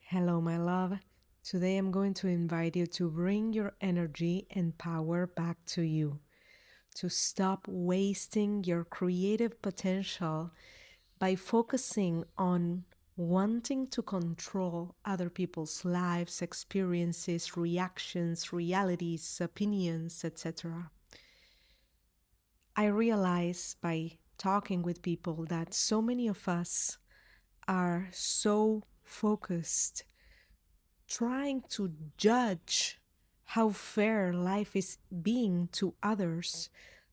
Hello, my love. Today I'm going to invite you to bring your energy and power back to you, to stop wasting your creative potential by focusing on wanting to control other people's lives, experiences, reactions, realities, opinions, etc. I realize by talking with people that so many of us are so focused trying to judge how fair life is being to others,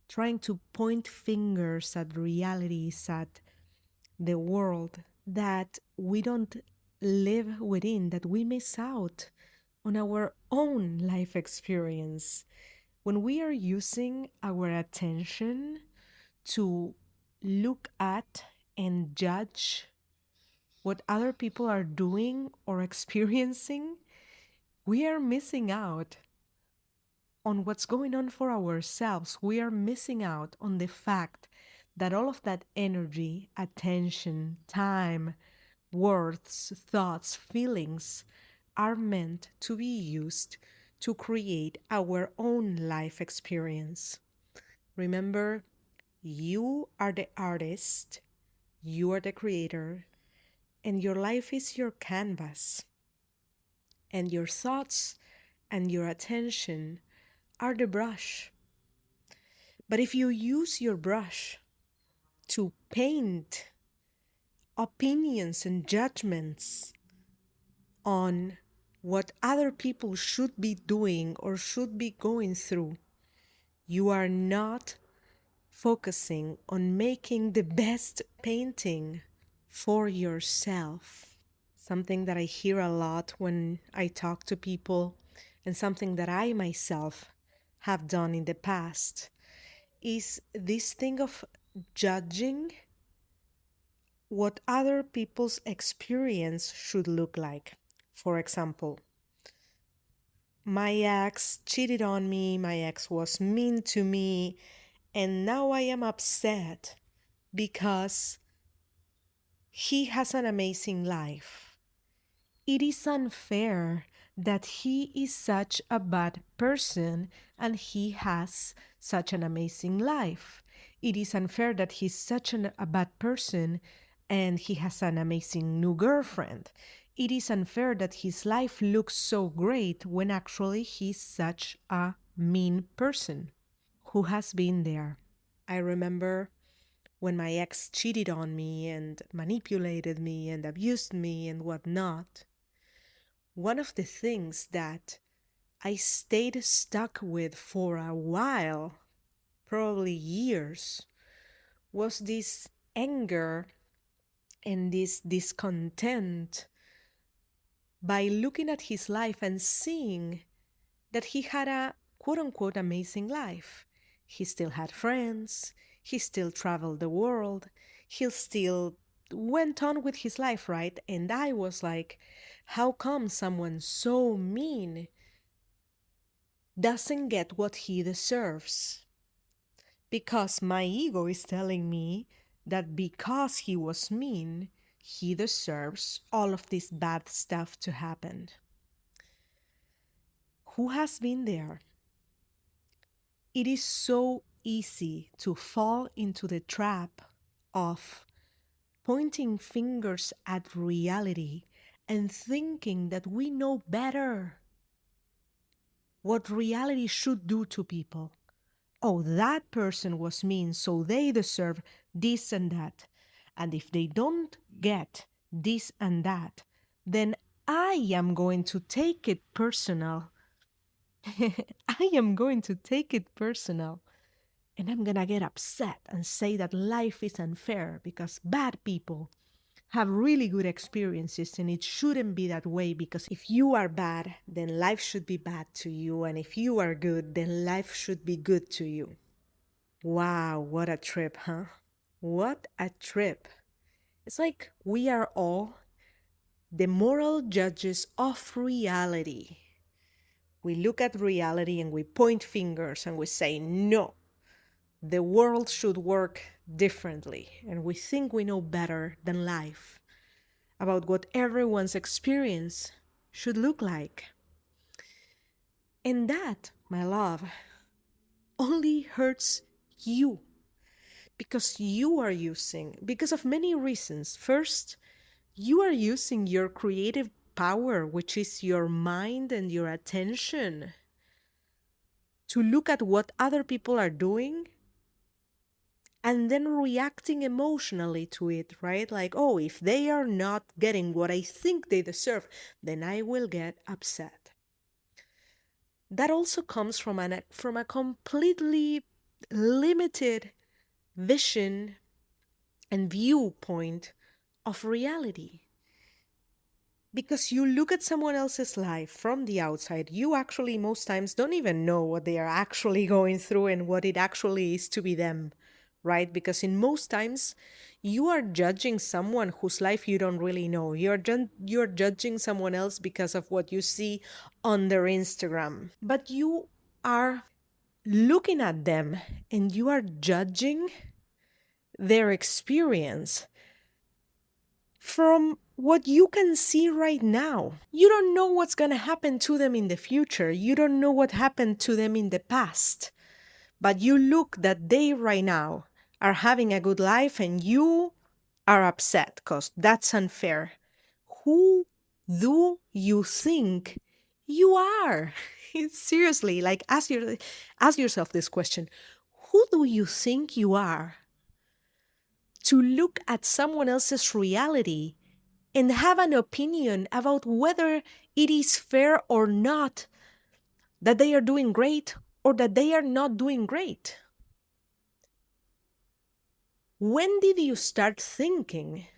trying to point fingers at realities, at the world that we don't live within, that we miss out on our own life experience. When we are using our attention to look at and judge what other people are doing or experiencing, we are missing out on what's going on for ourselves. We are missing out on the fact that all of that energy, attention, time, words, thoughts, feelings are meant to be used to create our own life experience. Remember, you are the artist, you are the creator, and your life is your canvas. And your thoughts and your attention are the brush. But if you use your brush to paint opinions and judgments on what other people should be doing or should be going through, you are not focusing on making the best painting for yourself. Something that I hear a lot when I talk to people, and something that I myself have done in the past, is this thing of judging what other people's experience should look like. For example, my ex cheated on me, my ex was mean to me, and now I am upset because he has an amazing life. It is unfair that he is such a bad person and he has such an amazing life. It is unfair that he's such a bad person and he has an amazing new girlfriend. It is unfair that his life looks so great when actually he's such a mean person. Who has been there? I remember when my ex cheated on me and manipulated me and abused me and whatnot. One of the things that I stayed stuck with for a while, probably years, was this anger and this discontent by looking at his life and seeing that he had a quote unquote amazing life. He still had friends, he still traveled the world, he still went on with his life, right? And I was like, how come someone so mean doesn't get what he deserves? Because my ego is telling me that because he was mean, he deserves all of this bad stuff to happen. Who has been there? It is so easy to fall into the trap of pointing fingers at reality and thinking that we know better what reality should do to people. Oh, that person was mean, so they deserve this and that. And if they don't get this and that, then I am going to take it personal. I am going to take it personal. And I'm gonna get upset and say that life is unfair because bad people have really good experiences and it shouldn't be that way, because if you are bad, then life should be bad to you. And if you are good, then life should be good to you. Wow, what a trip, huh? What a trip. It's like we are all the moral judges of reality. We look at reality and we point fingers and we say, no, the world should work differently, and we think we know better than life. about what everyone's experience should look like. And that, my love, only hurts you because you are using, because of many reasons. First, you are using your creative power, which is your mind and your attention, to look at what other people are doing and then reacting emotionally to it, right? Like, oh, if they are not getting what I think they deserve, then I will get upset. That also comes from a completely limited vision and viewpoint of reality. Because you look at someone else's life from the outside, you actually most times don't even know what they are actually going through and what it actually is to be them, right? Because in most times, you are judging someone whose life you don't really know. You're judging someone else because of what you see on their Instagram. But you are looking at them and you are judging their experience from what you can see right now. You don't know what's going to happen to them in the future. You don't know what happened to them in the past. But you look that they right now are having a good life and you are upset because that's unfair. Who do you think you are? Seriously, like ask yourself this question. Who do you think you are to look at someone else's reality and have an opinion about whether it is fair or not that they are doing great or that they are not doing great? When did you start thinking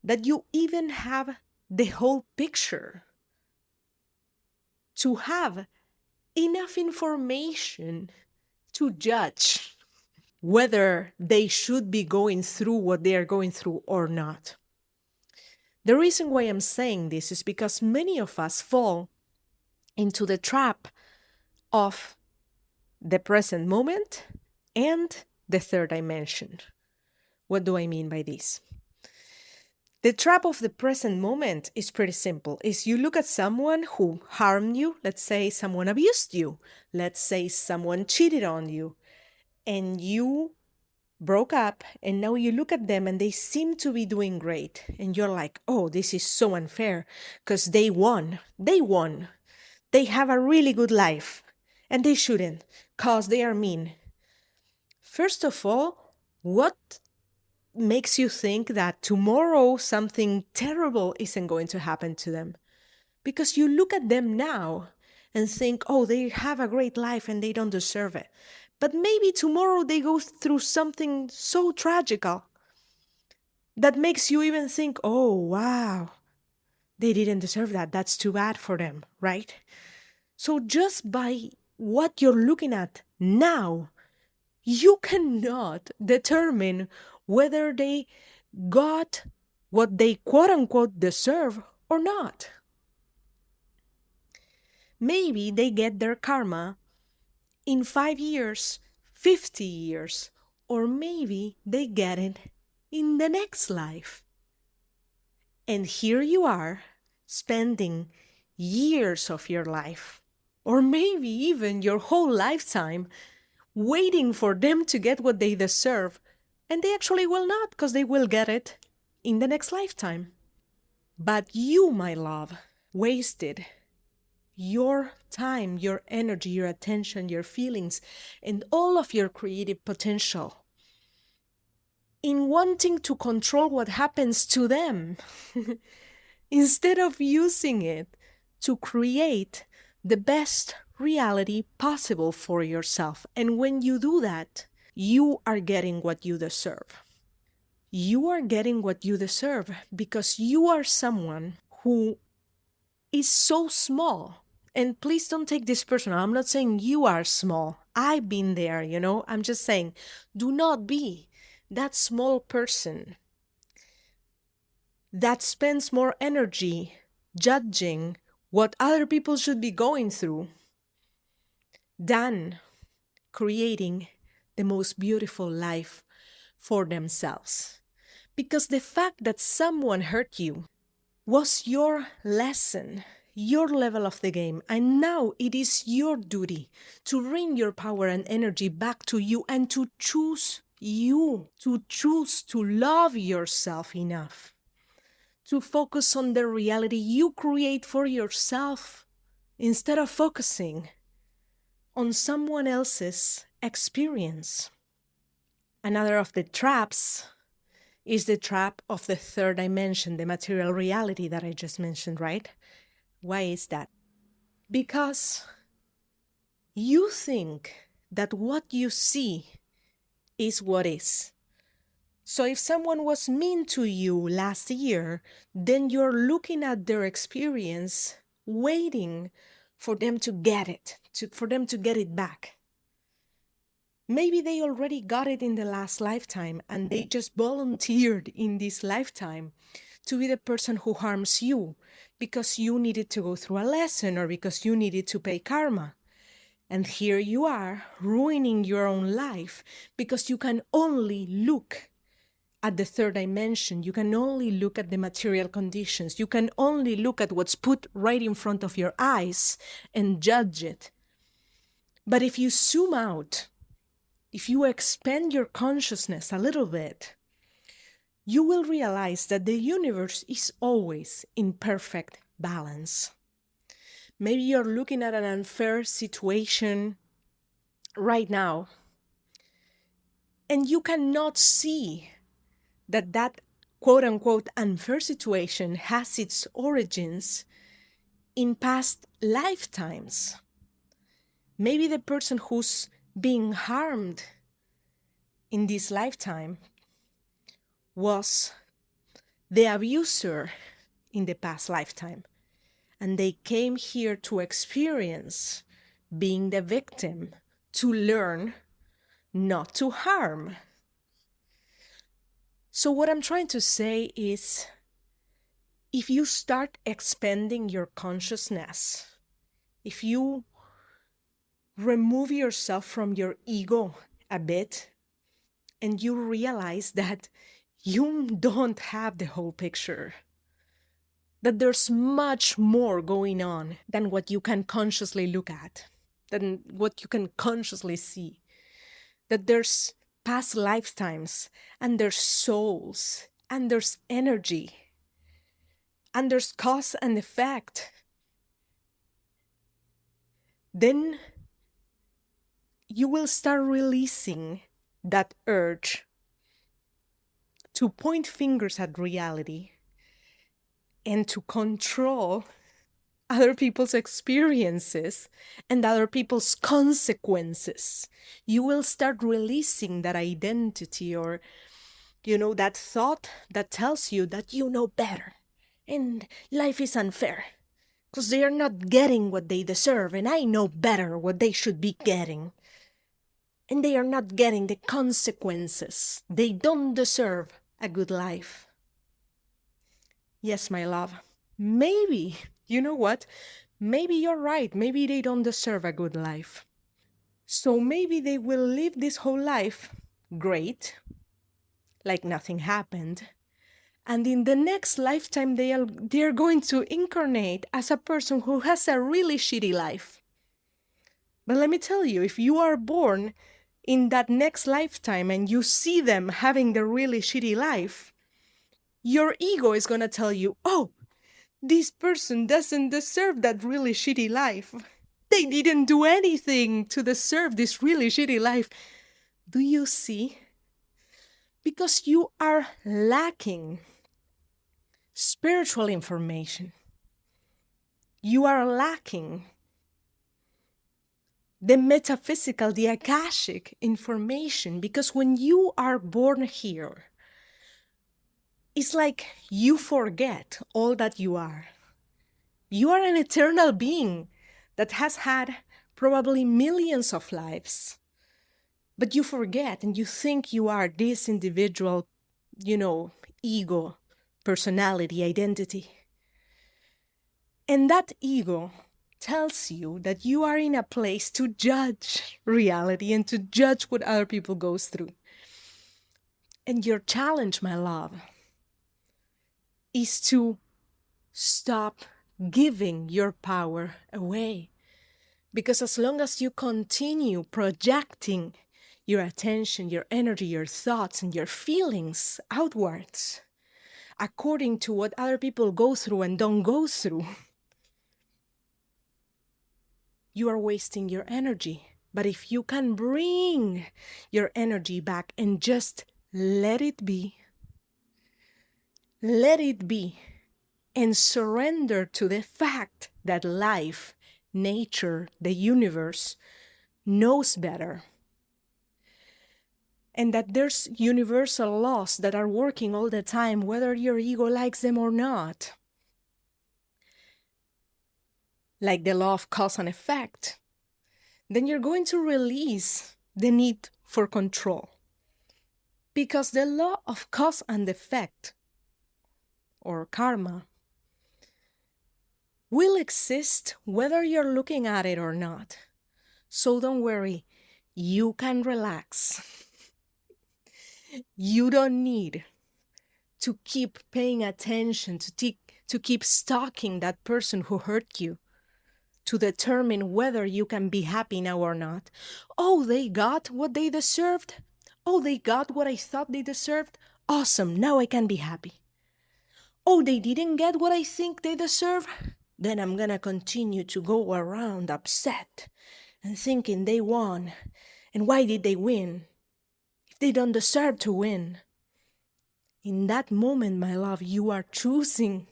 that you even have the whole picture to have enough information to judge whether they should be going through what they are going through or not? The reason why I'm saying this is because many of us fall into the trap of the present moment and the third dimension. What do I mean by this? The trap of the present moment is pretty simple. Is you look at someone who harmed you, let's say someone abused you, let's say someone cheated on you, and you broke up, and now you look at them and they seem to be doing great. And you're like, oh, this is so unfair because they won. They won. They have a really good life. And they shouldn't because they are mean. First of all, what makes you think that tomorrow something terrible isn't going to happen to them? Because you look at them now and think, oh, they have a great life and they don't deserve it. But maybe tomorrow they go through something so tragical that makes you even think, oh, wow, they didn't deserve that. That's too bad for them, right? So just by what you're looking at now, you cannot determine whether they got what they quote unquote deserve or not. Maybe they get their karma in 5 years, 50 years, or maybe they get it in the next life. And here you are spending years of your life, or maybe even your whole lifetime, waiting for them to get what they deserve. And they actually will not, because they will get it in the next lifetime. But you, my love, wasted your time, your energy, your attention, your feelings, and all of your creative potential in wanting to control what happens to them instead of using it to create the best reality possible for yourself. And when you do that, you are getting what you deserve. You are getting what you deserve because you are someone who is so small. And please don't take this personal. I'm not saying you are small. I've been there, I'm just saying, do not be that small person that spends more energy judging what other people should be going through than creating the most beautiful life for themselves. Because the fact that someone hurt you was your lesson, your level of the game. And now it is your duty to bring your power and energy back to you and to choose you, to choose to love yourself enough, to focus on the reality you create for yourself instead of focusing on someone else's experience. Another of the traps is the trap of the third dimension, the material reality that I just mentioned, right? Why is that? Because you think that what you see is what is. So if someone was mean to you last year, then you're looking at their experience, waiting for them to get it, for them to get it back. Maybe they already got it in the last lifetime and they just volunteered in this lifetime to be the person who harms you because you needed to go through a lesson or because you needed to pay karma. And here you are ruining your own life because you can only look at the third dimension. You can only look at the material conditions. You can only look at what's put right in front of your eyes and judge it. But if you zoom out, if you expand your consciousness a little bit, you will realize that the universe is always in perfect balance. Maybe you're looking at an unfair situation right now, and you cannot see that that quote-unquote unfair situation has its origins in past lifetimes. Maybe the person who's being harmed in this lifetime was the abuser in the past lifetime, and they came here to experience being the victim, to learn not to harm. So what I'm trying to say is, if you start expanding your consciousness, if you remove yourself from your ego a bit, and you realize that you don't have the whole picture, that there's much more going on than what you can consciously look at, than what you can consciously see, that there's past lifetimes, and there's souls, and there's energy, and there's cause and effect, then you will start releasing that urge to point fingers at reality and to control other people's experiences and other people's consequences. You will start releasing that identity, or, that thought that tells you that you know better and life is unfair because they are not getting what they deserve, and I know better what they should be getting. And they are not getting the consequences. They don't deserve a good life. Yes, my love, maybe, you know what? Maybe you're right. Maybe they don't deserve a good life. So maybe they will live this whole life great, like nothing happened. And in the next lifetime, they're going to incarnate as a person who has a really shitty life. But let me tell you, if you are born in that next lifetime and you see them having the really shitty life, your ego is going to tell you, oh, this person doesn't deserve that really shitty life. They didn't do anything to deserve this really shitty life. Do you see? Because you are lacking spiritual information. You are lacking the metaphysical, the Akashic information, because when you are born here, it's like you forget all that you are. You are an eternal being that has had probably millions of lives, but you forget and you think you are this individual, ego, personality, identity. And that ego tells you that you are in a place to judge reality and to judge what other people goes through. And your challenge, my love, is to stop giving your power away. Because as long as you continue projecting your attention, your energy, your thoughts, and your feelings outwards, according to what other people go through and don't go through, you are wasting your energy. But if you can bring your energy back and just let it be, and surrender to the fact that life, nature, the universe knows better, and that there's universal laws that are working all the time, whether your ego likes them or not, like the law of cause and effect, then you're going to release the need for control. Because the law of cause and effect, or karma, will exist whether you're looking at it or not. So don't worry, you can relax. You don't need to keep paying attention, to keep stalking that person who hurt you, to determine whether you can be happy now or not. Oh, they got what they deserved. Oh, they got what I thought they deserved. Awesome, now I can be happy. Oh, they didn't get what I think they deserve. Then I'm gonna continue to go around upset and thinking they won. And why did they win? If they don't deserve to win. In that moment, my love, you are choosing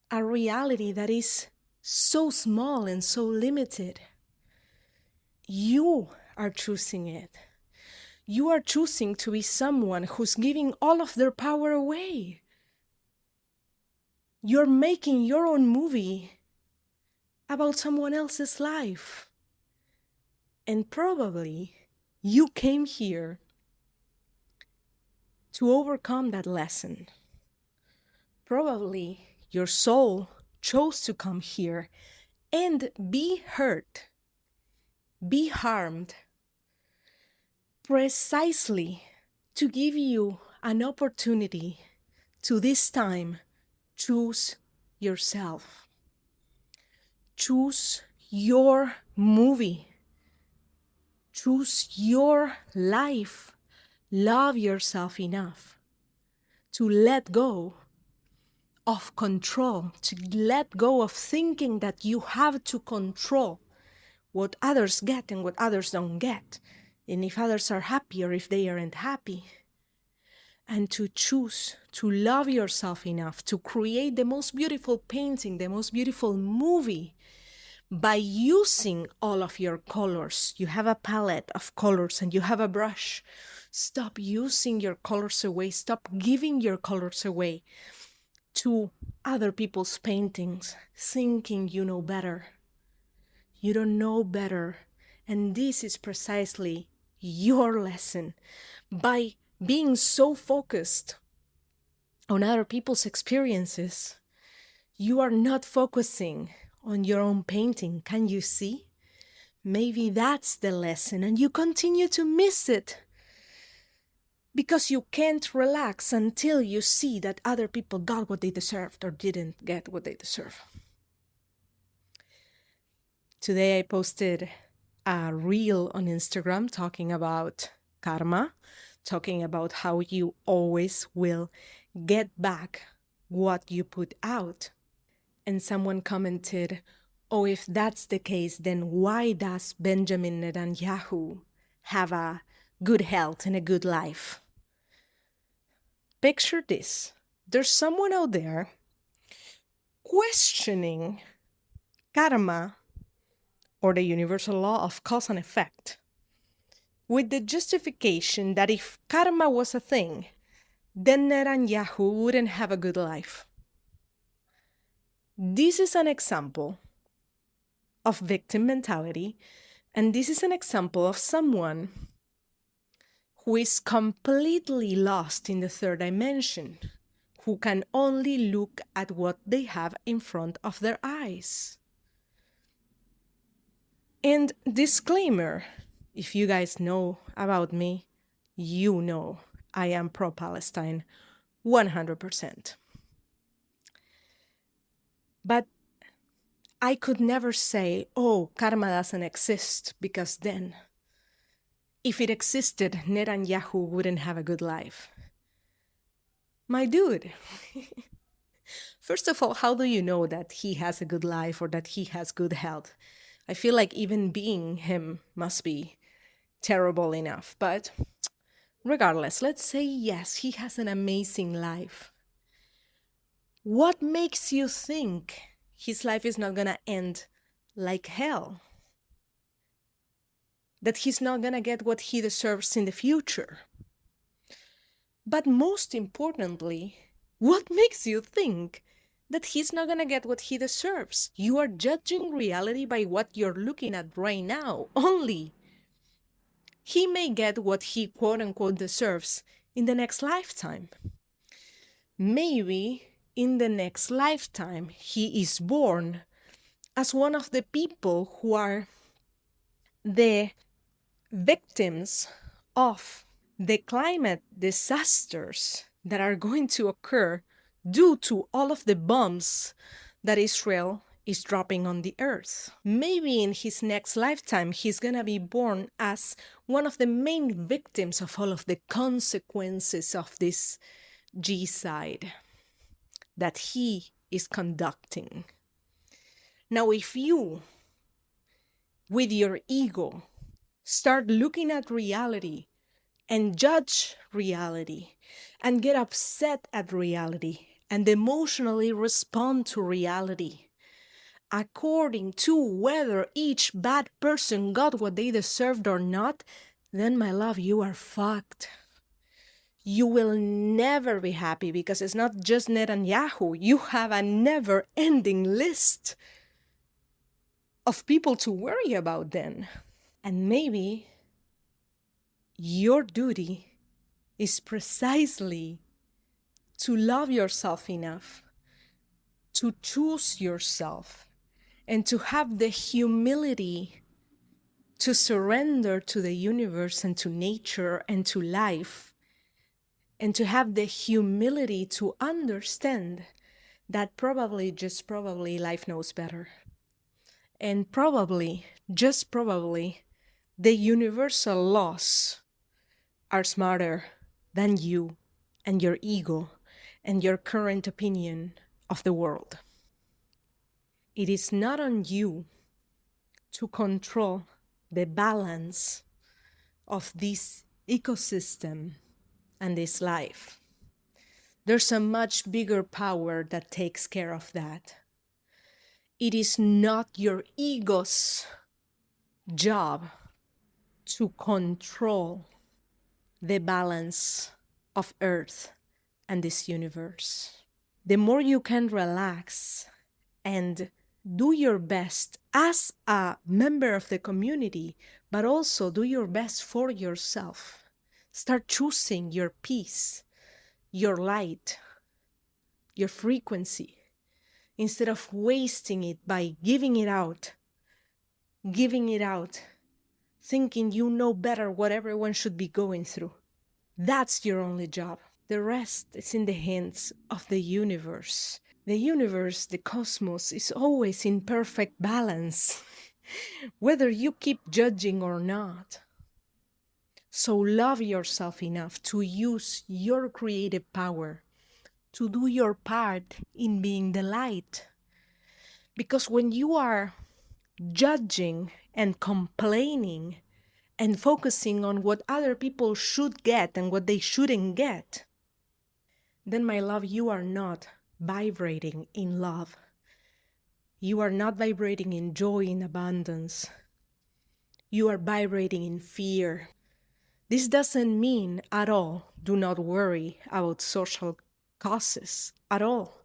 a reality that is so small and so limited. You are choosing it. You are choosing to be someone who's giving all of their power away. You're making your own movie about someone else's life. And probably you came here to overcome that lesson. Probably your soul chose to come here and be hurt, be harmed, precisely to give you an opportunity to this time choose yourself. Choose your movie. Choose your life. Love yourself enough to let go of control, to let go of thinking that you have to control what others get and what others don't get, and if others are happy or if they aren't happy, and to choose to love yourself enough to create the most beautiful painting, the most beautiful movie, by using all of your colors. You have a palette of colors and you have a brush. Stop using your colors away. Stop giving your colors away to other people's paintings, thinking you know better. You don't know better. And this is precisely your lesson. By being so focused on other people's experiences, you are not focusing on your own painting. Can you see? Maybe that's the lesson, and you continue to miss it because you can't relax until you see that other people got what they deserved or didn't get what they deserve. Today I posted a reel on Instagram talking about karma, talking about how you always will get back what you put out. And someone commented, oh, if that's the case, then why does Benjamin Netanyahu have a good health and a good life? Picture this. There's someone out there questioning karma or the universal law of cause and effect with the justification that if karma was a thing, then Netanyahu wouldn't have a good life. This is an example of victim mentality, and this is an example of someone who is completely lost in the third dimension, who can only look at what they have in front of their eyes. And disclaimer, if you guys know about me, you know I am pro-Palestine 100%. But I could never say, oh, karma doesn't exist, because then, if it existed, Netanyahu wouldn't have a good life. My dude, first of all, how do you know that he has a good life or that he has good health? I feel like even being him must be terrible enough. But regardless, let's say yes, he has an amazing life. What makes you think his life is not gonna end like hell? That he's not gonna get what he deserves in the future? But most importantly, what makes you think that he's not gonna get what he deserves? You are judging reality by what you're looking at right now only. He may get what he quote unquote deserves in the next lifetime. Maybe in the next lifetime he is born as one of the people who are the victims of the climate disasters that are going to occur due to all of the bombs that Israel is dropping on the earth. Maybe in his next lifetime, he's gonna be born as one of the main victims of all of the consequences of this genocide that he is conducting. Now, if you, with your ego, start looking at reality and judge reality and get upset at reality and emotionally respond to reality according to whether each bad person got what they deserved or not, then my love, you are fucked. You will never be happy, because it's not just Netanyahu. You have a never-ending list of people to worry about then. And maybe your duty is precisely to love yourself enough to choose yourself and to have the humility to surrender to the universe and to nature and to life, and to have the humility to understand that probably, just probably, life knows better. And probably, just probably, the universal laws are smarter than you and your ego and your current opinion of the world. It is not on you to control the balance of this ecosystem and this life. There's a much bigger power that takes care of that. It is not your ego's job to control the balance of Earth and this universe. The more you can relax and do your best as a member of the community, but also do your best for yourself. Start choosing your peace, your light, your frequency, instead of wasting it by giving it out, thinking you know better what everyone should be going through. That's your only job. The rest is in the hands of the universe. The universe, the cosmos, is always in perfect balance, whether you keep judging or not. So love yourself enough to use your creative power to do your part in being the light. Because when you are judging and complaining and focusing on what other people should get and what they shouldn't get, then my love, you are not vibrating in love. You are not vibrating in joy, in abundance. You are vibrating in fear. This doesn't mean at all do not worry about social causes at all.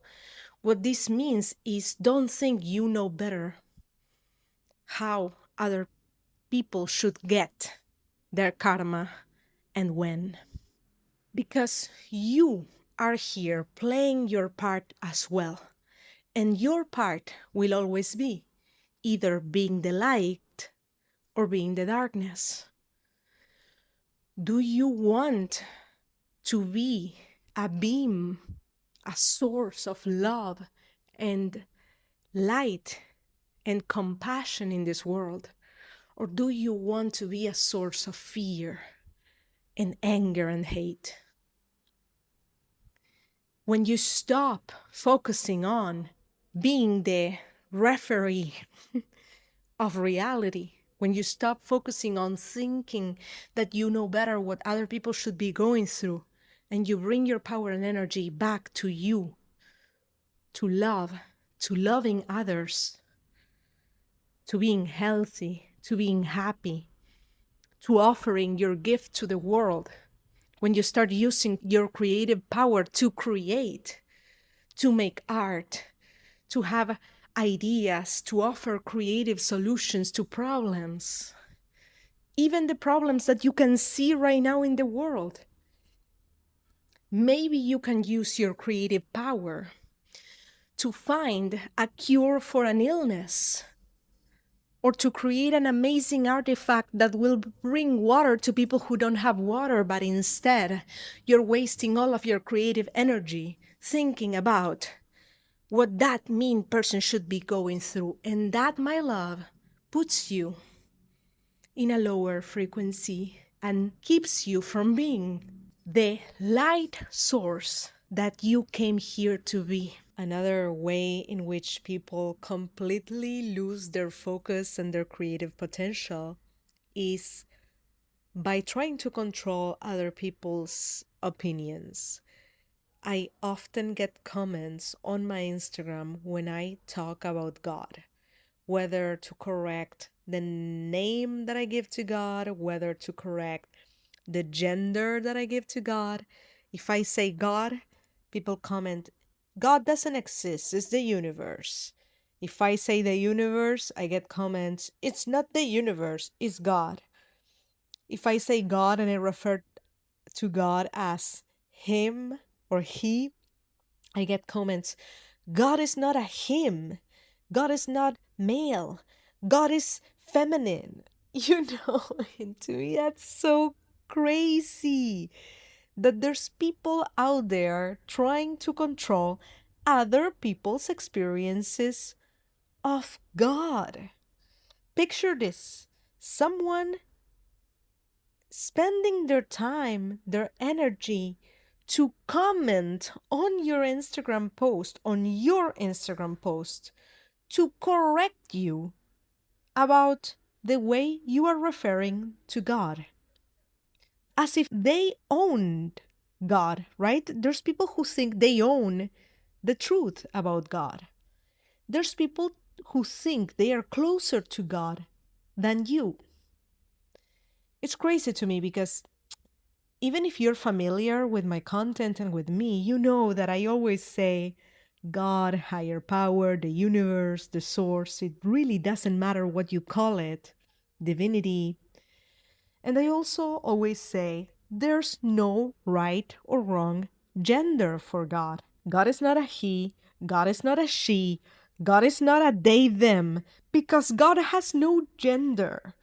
What this means is don't think you know better how other people should get their karma and when. Because you are here playing your part as well. And your part will always be either being the light or being the darkness. Do you want to be a beam, a source of love and light and compassion in this world? Or do you want to be a source of fear and anger and hate? When you stop focusing on being the referee of reality, when you stop focusing on thinking that you know better what other people should be going through, and you bring your power and energy back to you, to love, to loving others, to being healthy, to being happy, to offering your gift to the world, when you start using your creative power to create, to make art, to have ideas, to offer creative solutions to problems, even the problems that you can see right now in the world. Maybe you can use your creative power to find a cure for an illness, or to create an amazing artifact that will bring water to people who don't have water, but instead you're wasting all of your creative energy thinking about what that mean person should be going through. And that, my love, puts you in a lower frequency and keeps you from being the light source that you came here to be. Another way in which people completely lose their focus and their creative potential is by trying to control other people's opinions. I often get comments on my Instagram when I talk about God, whether to correct the name that I give to God, whether to correct the gender that I give to God. If I say God, people comment, God doesn't exist, it's the universe. If I say the universe, I get comments, it's not the universe, it's God. If I say God and I refer to God as him or he, I get comments, God is not a him. God is not male. God is feminine. You know, and to me that's so crazy that there's people out there trying to control other people's experiences of God. Picture this. Someone spending their time, their energy to comment on your Instagram post, to correct you about the way you are referring to God. As if they owned God, right? There's people who think they own the truth about God. There's people who think they are closer to God than you. It's crazy to me because even if you're familiar with my content and with me, you know that I always say God, higher power, the universe, the source. It really doesn't matter what you call it, divinity. And I also always say there's no right or wrong gender for God. God is not a he, God is not a she, God is not a they, them, because God has no gender.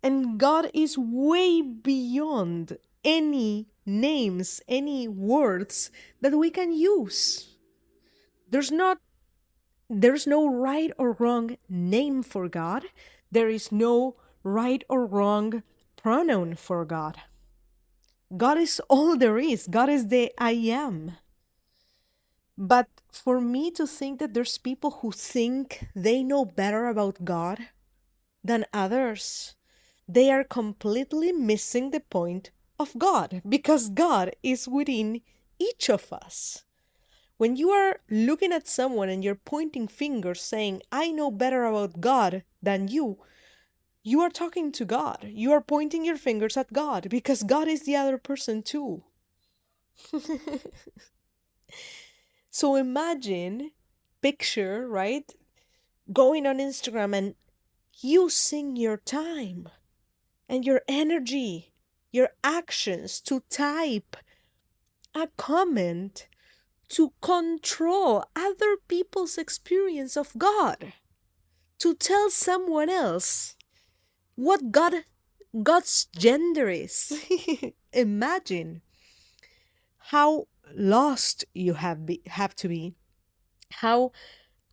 And God is way beyond any names, any words that we can use. There's no right or wrong name for God. There is no right or wrong pronoun for God. God is all there is. God is the I am. But for me to think that there's people who think they know better about God than others, they are completely missing the point of God, because God is within each of us. When you are looking at someone and you're pointing fingers saying, I know better about God than you are talking to God. You are pointing your fingers at God because God is the other person too. So imagine, picture, right? Going on Instagram and using your time and your energy, your actions to type a comment to control other people's experience of God, to tell someone else what God's gender is. Imagine. how lost you have to be, how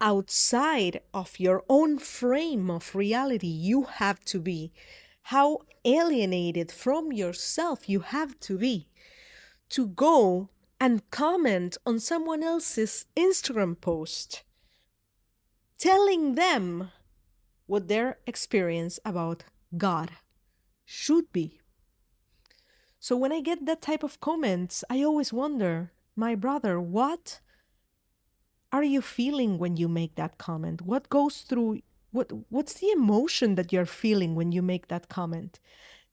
outside of your own frame of reality you have to be, how alienated from yourself you have to go and comment on someone else's Instagram post, telling them what their experience about God should be. So when I get that type of comments, I always wonder, my brother, what are you feeling when you make that comment? What goes through what's the emotion that you're feeling when you make that comment?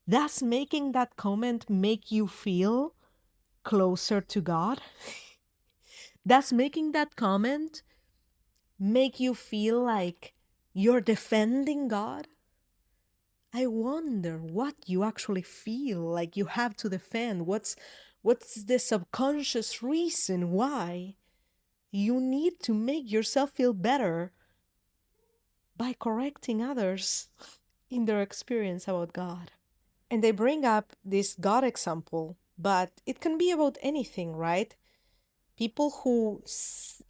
Does making that comment make you feel closer to God? Does making that comment make you feel like you're defending God? I wonder what you actually feel like you have to defend. What's the subconscious reason why you need to make yourself feel better by correcting others in their experience about God? And they bring up this God example, but it can be about anything, right? People who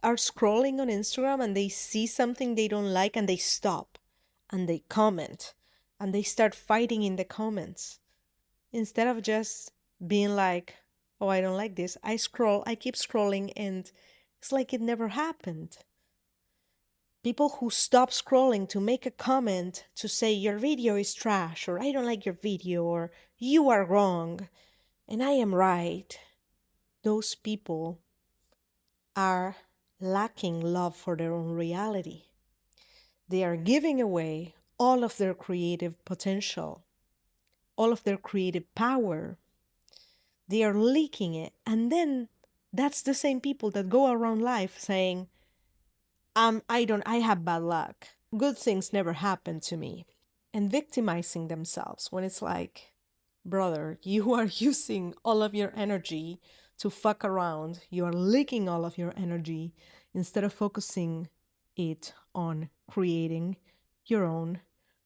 are scrolling on Instagram and they see something they don't like and they stop and they comment and they start fighting in the comments instead of just being like, oh, I don't like this. I keep scrolling, and it's like it never happened. People who stop scrolling to make a comment to say your video is trash, or I don't like your video, or you are wrong and I am right. Those people are lacking love for their own reality. They are giving away all of their creative potential, all of their creative power. They are leaking it. And then that's the same people that go around life saying, I have bad luck. Good things never happen to me. And victimizing themselves when it's like, brother, you are using all of your energy to fuck around. You are leaking all of your energy instead of focusing it on creating your own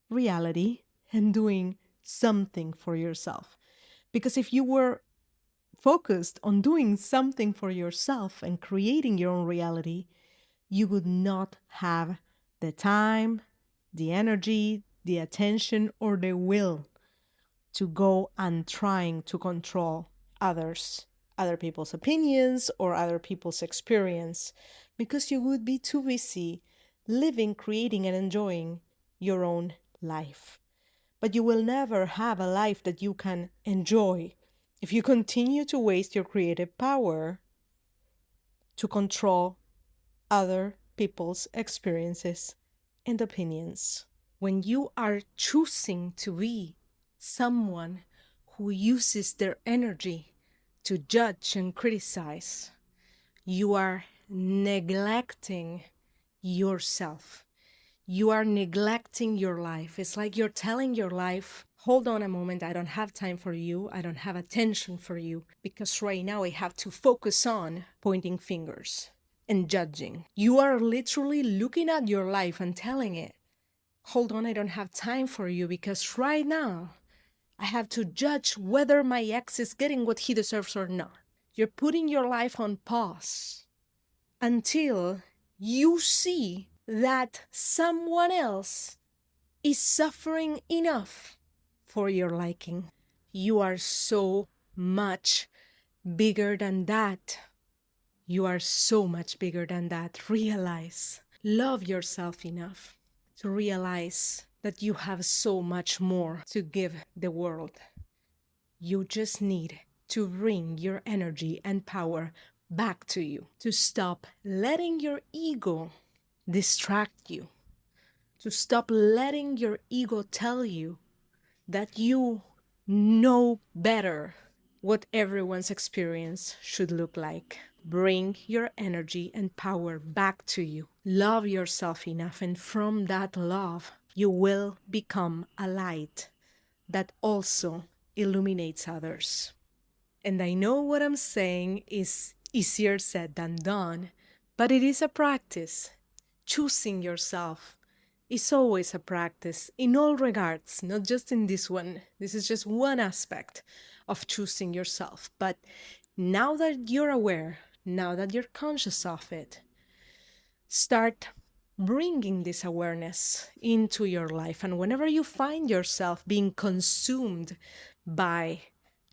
reality and doing something for yourself. Because if you were focused on doing something for yourself and creating your own reality, you would not have the time, the energy, the attention, or the will to go and trying to control other people's opinions or other people's experience, because you would be too busy living, creating, and enjoying your own life. But you will never have a life that you can enjoy if you continue to waste your creative power to control other people's experiences and opinions. When you are choosing to be someone who uses their energy to judge and criticize, you are neglecting yourself. You are neglecting your life. It's like you're telling your life, hold on a moment, I don't have time for you. I don't have attention for you because right now I have to focus on pointing fingers and judging. You are literally looking at your life and telling it, hold on, I don't have time for you because right now I have to judge whether my ex is getting what he deserves or not. You're putting your life on pause until you see that someone else is suffering enough for your liking. You are so much bigger than that. You are so much bigger than that. Realize, love yourself enough to realize that you have so much more to give the world. You just need to bring your energy and power back to you, to stop letting your ego distract you, to stop letting your ego tell you that you know better what everyone's experience should look like. Bring your energy and power back to you. Love yourself enough, and from that love, you will become a light that also illuminates others. And I know what I'm saying is easier said than done, but it is a practice. Choosing yourself is always a practice in all regards, not just in this one. This is just one aspect of choosing yourself. But Now that you're aware, now that you're conscious of it, start bringing this awareness into your life. And whenever you find yourself being consumed by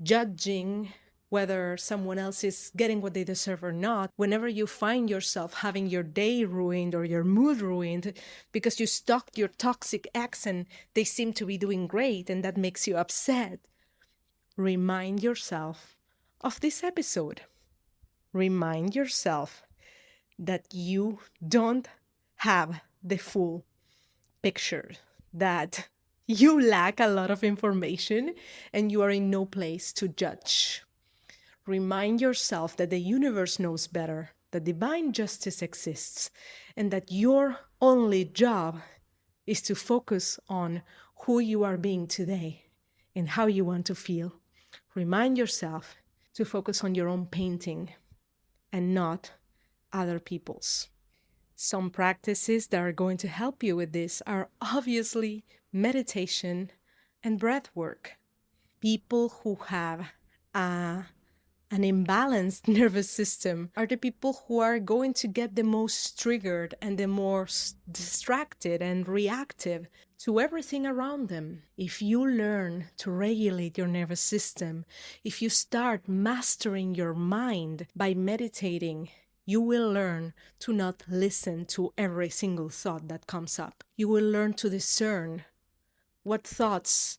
judging whether someone else is getting what they deserve or not, whenever you find yourself having your day ruined or your mood ruined because you stalked your toxic ex and they seem to be doing great and that makes you upset, remind yourself of this episode. Remind yourself that you don't have the full picture, that you lack a lot of information and you are in no place to judge. Remind yourself that the universe knows better, that divine justice exists, and that your only job is to focus on who you are being today and how you want to feel. Remind yourself to focus on your own painting and not other people's. Some practices that are going to help you with this are obviously meditation and breath work. People who have an imbalanced nervous system are the people who are going to get the most triggered and the most distracted and reactive to everything around them. If you learn to regulate your nervous system, if you start mastering your mind by meditating, you will learn to not listen to every single thought that comes up. You will learn to discern what thoughts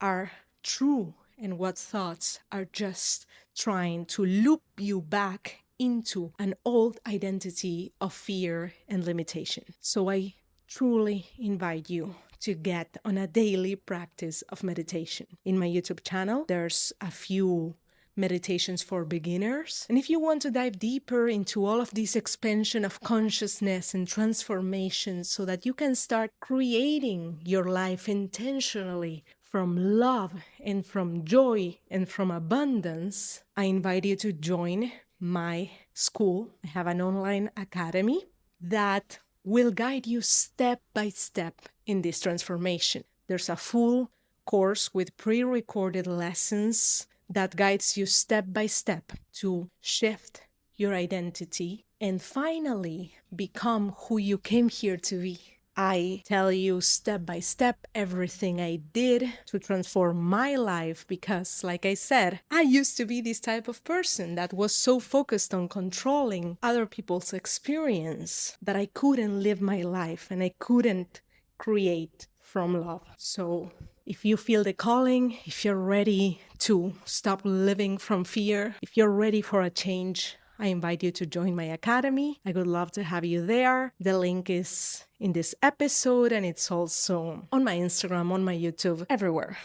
are true and what thoughts are just trying to loop you back into an old identity of fear and limitation. So I truly invite you to get on a daily practice of meditation. In my YouTube channel, there's a few meditations for beginners. And if you want to dive deeper into all of this expansion of consciousness and transformation so that you can start creating your life intentionally from love and from joy and from abundance, I invite you to join my school. I have an online academy that will guide you step by step in this transformation. There's a full course with pre-recorded lessons that guides you step by step to shift your identity and finally become who you came here to be. I tell you step by step everything I did to transform my life because, like I said, I used to be this type of person that was so focused on controlling other people's experience that I couldn't live my life and I couldn't create from love. So if you feel the calling, if you're ready to stop living from fear, if you're ready for a change, I invite you to join my academy. I would love to have you there. The link is in this episode and it's also on my Instagram, on my YouTube, everywhere.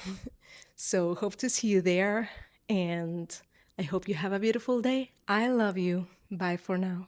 So hope to see you there and I hope you have a beautiful day. I love you. Bye for now.